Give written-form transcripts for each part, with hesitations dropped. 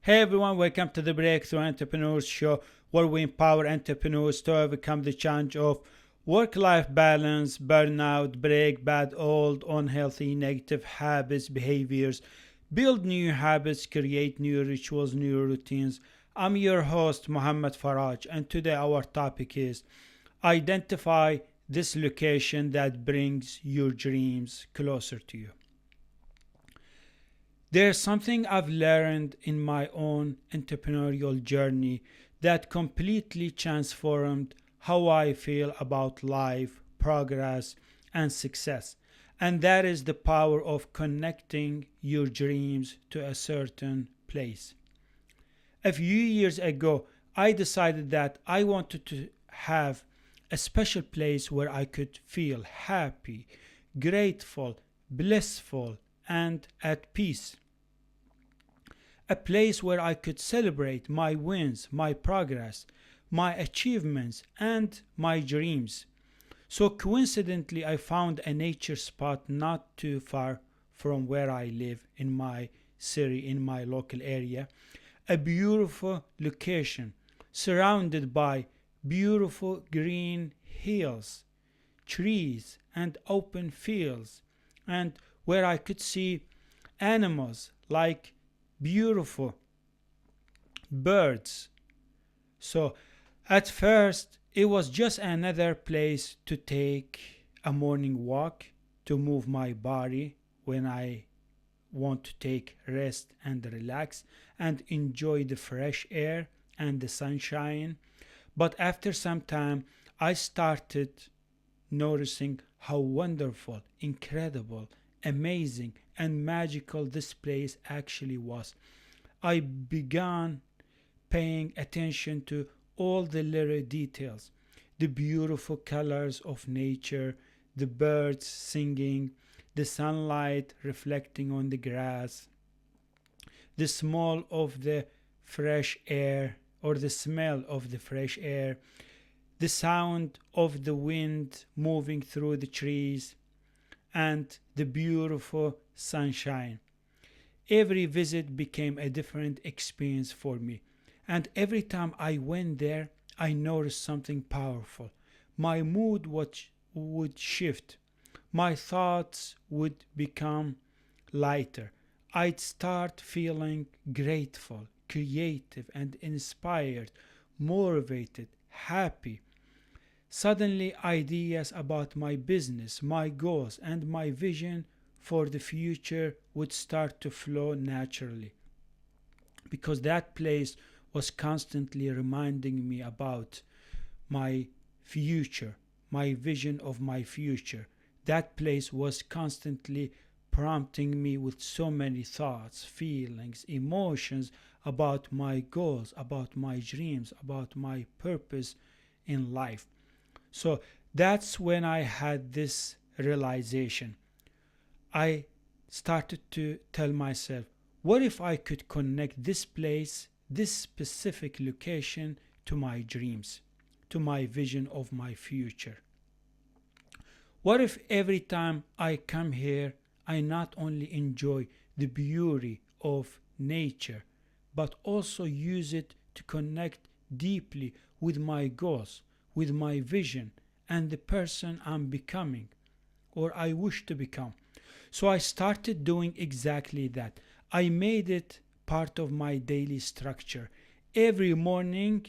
Hey everyone, welcome to the Breakthrough Entrepreneurs Show, where we empower entrepreneurs to overcome the challenge of work life balance, burnout, break bad, old, unhealthy, negative habits, behaviors, build new habits, create new rituals, new routines. I'm your host, Muhammad Faraj, and today our topic is identify this location that brings your dreams closer to you. There's something I've learned in my own entrepreneurial journey that completely transformed how I feel about life, progress, and success. And that is the power of connecting your dreams to a certain place. A few years ago, I decided that I wanted to have a special place where I could feel happy, grateful, blissful, and at peace. A place where I could celebrate my wins, my progress, my achievements, and my dreams. So coincidentally, I found a nature spot not too far from where I live in my city, in my local area. A beautiful location surrounded by beautiful green hills, trees, and open fields, and where I could see animals like beautiful birds. So at first, it was just another place to take a morning walk, to move my body when I want to take rest and relax and enjoy the fresh air and the sunshine. But after some time, I started noticing how wonderful, incredible, amazing, and magical this place actually was. I began paying attention to all the little details, the beautiful colors of nature, the birds singing, the sunlight reflecting on the grass, the smell of the fresh air or the smell of the fresh air, the sound of the wind moving through the trees, and the beautiful sunshine. Every visit became a different experience for me, and every time I went there, I noticed something powerful. My would shift, my thoughts would become lighter. I'd start feeling grateful, creative, and inspired, motivated, happy. Suddenly, ideas about my business, my goals, and my vision for the future would start to flow naturally because that place was constantly reminding me about my future, my vision of my future. That place was constantly prompting me with so many thoughts, feelings, emotions about my goals, about my dreams, about my purpose in life. So that's when I had this realization. I started to tell myself, what if I could connect this place, this specific location, to my dreams, to my vision of my future? What if every time I come here, I not only enjoy the beauty of nature, but also use it to connect deeply with my goals, with my vision, and the person I'm becoming or I wish to become? So I started doing exactly that. I made it part of my daily structure. Every morning,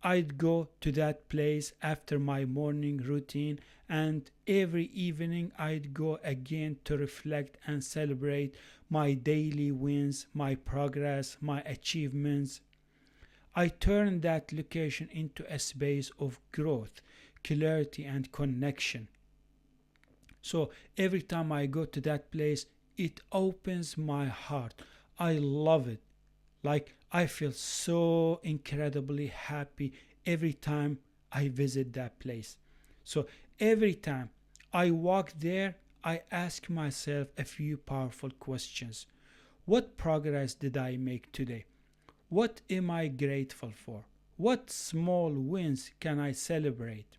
I'd go to that place after my morning routine, and every evening I'd go again to reflect and celebrate my daily wins, my progress, my achievements. I turned that location into a space of growth, clarity, and connection. So every time I go to that place, it opens my heart. I love it. Like I feel so incredibly happy every time I visit that place. So every time I walk there, I ask myself a few powerful questions. What progress did I make today? What am I grateful for? What small wins can I celebrate?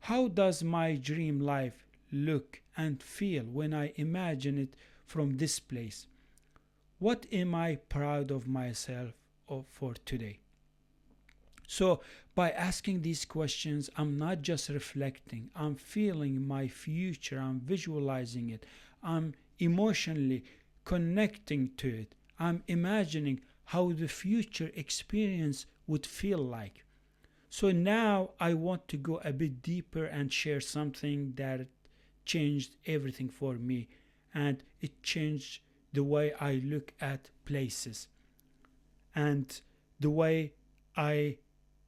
How does my dream life look and feel when I imagine it from this place? What am I proud of myself for today? So, by asking these questions, I'm not just reflecting, I'm feeling my future, I'm visualizing it, I'm emotionally connecting to it, I'm imagining how the future experience would feel like. So now I want to go a bit deeper and share something that changed everything for me, and it changed the way I look at places and the way I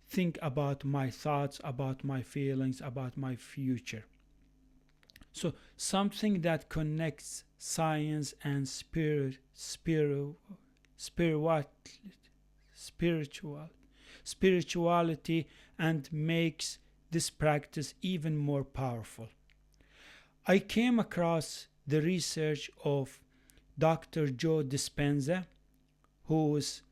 think about my thoughts, about my feelings, about my future. So something that connects science and spiritual, spiritual, spirituality and makes this practice even more powerful. I came across the research of Dr. Joe Dispenza, who is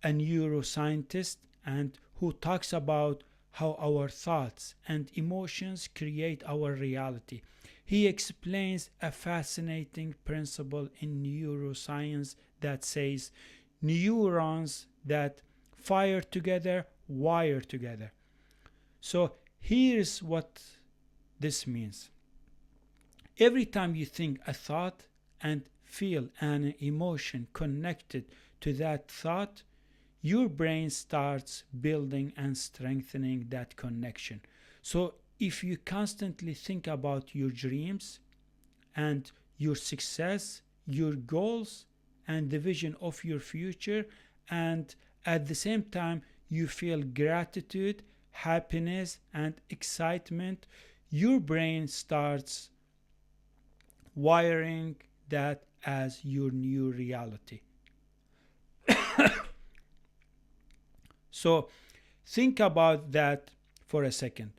a neuroscientist and who talks about how our thoughts and emotions create our reality. He explains a fascinating principle in neuroscience that says neurons that fire together wire together. So here's what this means. Every time you think a thought and feel an emotion connected to that thought, your brain starts building and strengthening that connection. So if you constantly think about your dreams and your success, your goals, and the vision of your future, and at the same time you feel gratitude, happiness, and excitement, your brain starts wiring that as your new reality. So think about that for a second.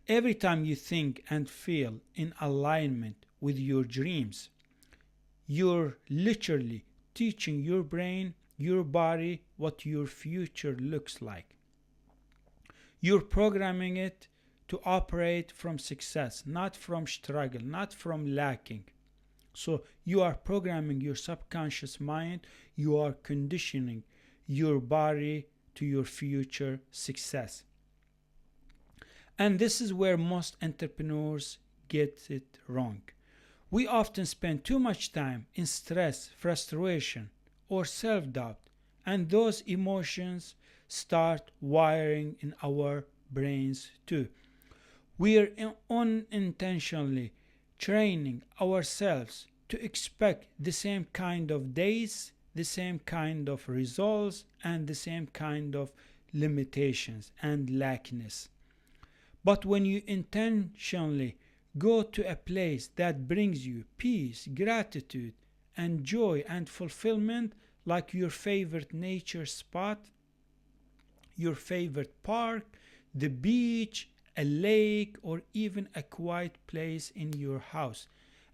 Every time you think and feel in alignment with your dreams, you're literally teaching your brain, your body, what your future looks like. You're programming it to operate from success, not from struggle, not from lacking. So you are programming your subconscious mind, you are conditioning your body to your future success. And this is where most entrepreneurs get it wrong. We often spend too much time in stress, frustration, or self doubt, and those emotions start wiring in our brains too. We are unintentionally training ourselves to expect the same kind of days, the same kind of results, and the same kind of limitations and lackness. But when you intentionally go to a place that brings you peace, gratitude, and joy and fulfillment, like your favorite nature spot, your favorite park, the beach, a lake, or even a quiet place in your house,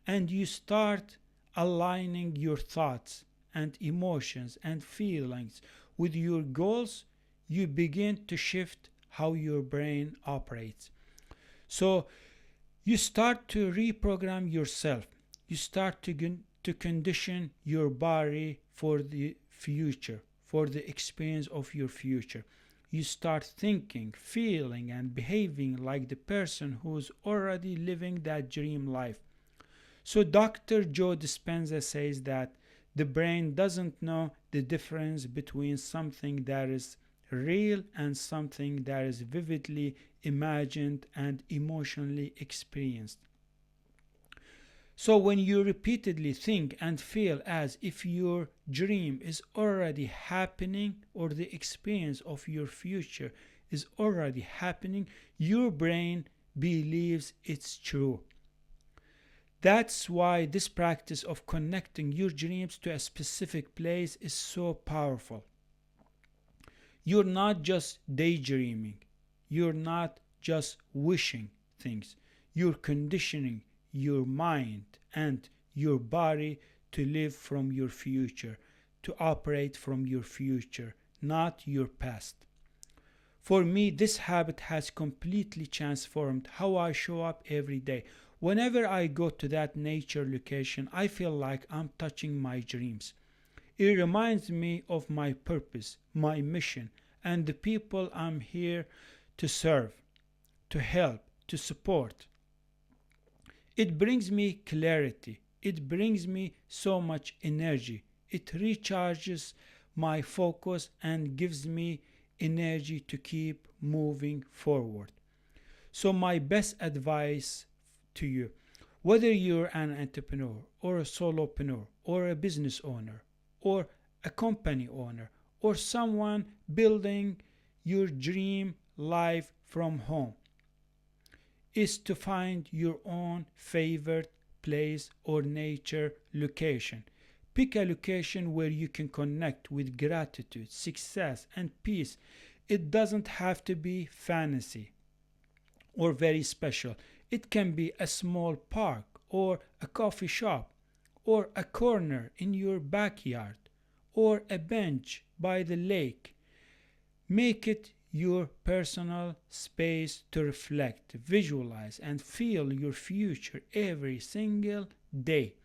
and you start aligning your thoughts and emotions and feelings with your goals, you begin to shift how your brain operates. So you start to reprogram yourself. You start to condition your body for the future, for the experience of your future. You start thinking, feeling, and behaving like the person who's already living that dream life. So Dr. Joe Dispenza says that the brain doesn't know the difference between something that is real and something that is vividly imagined and emotionally experienced. So when you repeatedly think and feel as if your dream is already happening or the experience of your future is already happening, your brain believes it's true. That's why this practice of connecting your dreams to a specific place is so powerful. You're not just daydreaming. You're not just wishing things. You're conditioning your mind and your body to live from your future, to operate from your future, not your past. For me, this habit has completely transformed how I show up every day. Whenever I go to that nature location, I feel like I'm touching my dreams. It reminds me of my purpose, my mission, and the people I'm here to serve, to help, to support. It brings me clarity. It brings me so much energy. It recharges my focus and gives me energy to keep moving forward. So, my best advice to you, whether you're an entrepreneur or a solopreneur or a business owner or a company owner or someone building your dream life from home, is to find your own favorite place or nature location. Pick a location where you can connect with gratitude, success, and peace. It doesn't have to be fancy or very special. It can be a small park or a coffee shop or a corner in your backyard or a bench by the lake. Make it your personal space to reflect, visualize, and feel your future every single day.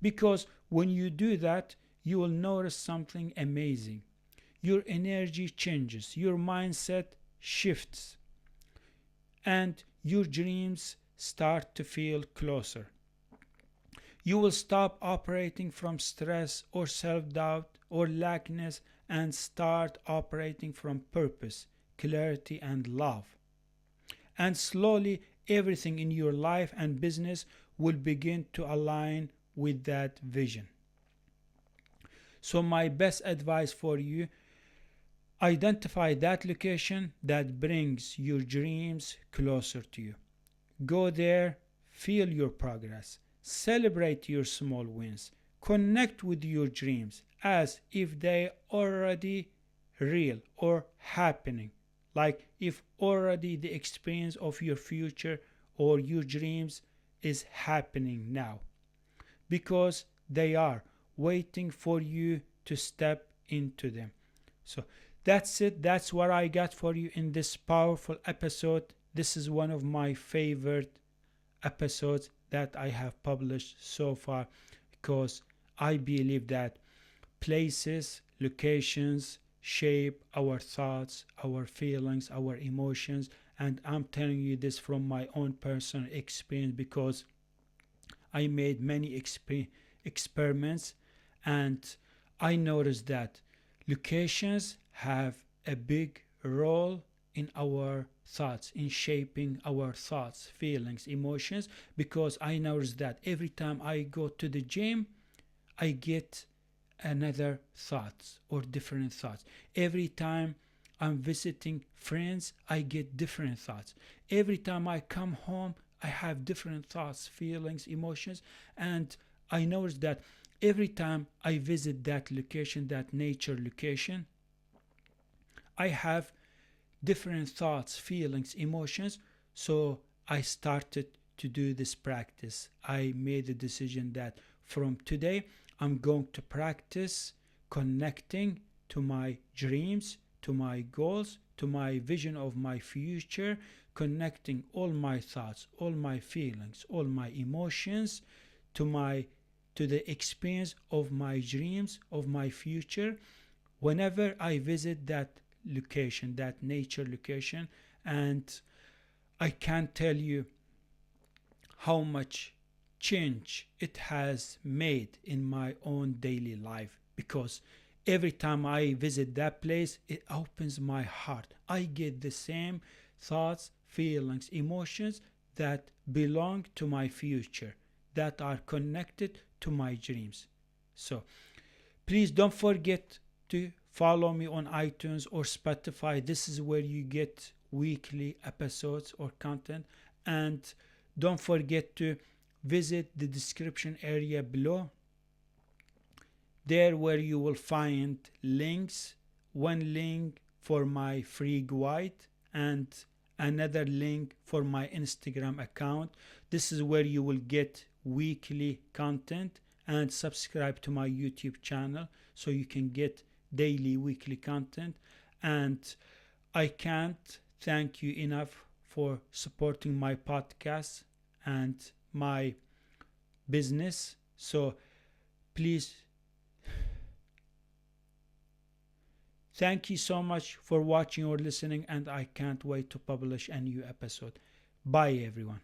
Because when you do that, you will notice something amazing. Your energy changes, your mindset shifts, and your dreams start to feel closer. You will stop operating from stress or self doubt or lackness and start operating from purpose, clarity, and love. And slowly, everything in your life and business will begin to align with that vision. So, my best advice for you, identify that location that brings your dreams closer to you. Go there, feel your progress, celebrate your small wins, connect with your dreams as if they already real or happening, like if already the experience of your future or your dreams is happening now, because they are waiting for you to step into them. So that's it. That's what I got for you in this powerful episode. This is one of my favorite episodes that I have published so far, because I believe that places, locations shape our thoughts, our feelings, our emotions. And I'm telling you this from my own personal experience, because I made many experiments, and I noticed that locations have a big role in our thoughts, in shaping our thoughts, feelings, emotions. Because I noticed that every time I go to the gym, I get another thoughts or different thoughts. Every time I'm visiting friends, I get different thoughts. Every time I come home, I have different thoughts, feelings, emotions. And I notice that every time I visit that location, that nature location, I have different thoughts, feelings, emotions. So I started to do this practice. I made the decision that from today, I'm going to practice connecting to my dreams, to my goals, to my vision of my future, connecting all my thoughts, all my feelings, all my emotions to the experience of my dreams, of my future, whenever I visit that location, that nature location. And I can't tell you how much change it has made in my own daily life, because every time I visit that place, it opens my heart. I get the same thoughts, feelings, emotions that belong to my future, that are connected to my dreams. So please don't forget to follow me on iTunes or Spotify. This is where you get weekly episodes or content. And don't forget to visit the description area below, there where you will find links. One link for my free guide and another link for my Instagram account. This is where you will get weekly content, and subscribe to my YouTube channel so you can get daily, weekly content. And I can't thank you enough for supporting my podcast and my business. So please Thank you so much for watching or listening, and I can't wait to publish a new episode. Bye, everyone.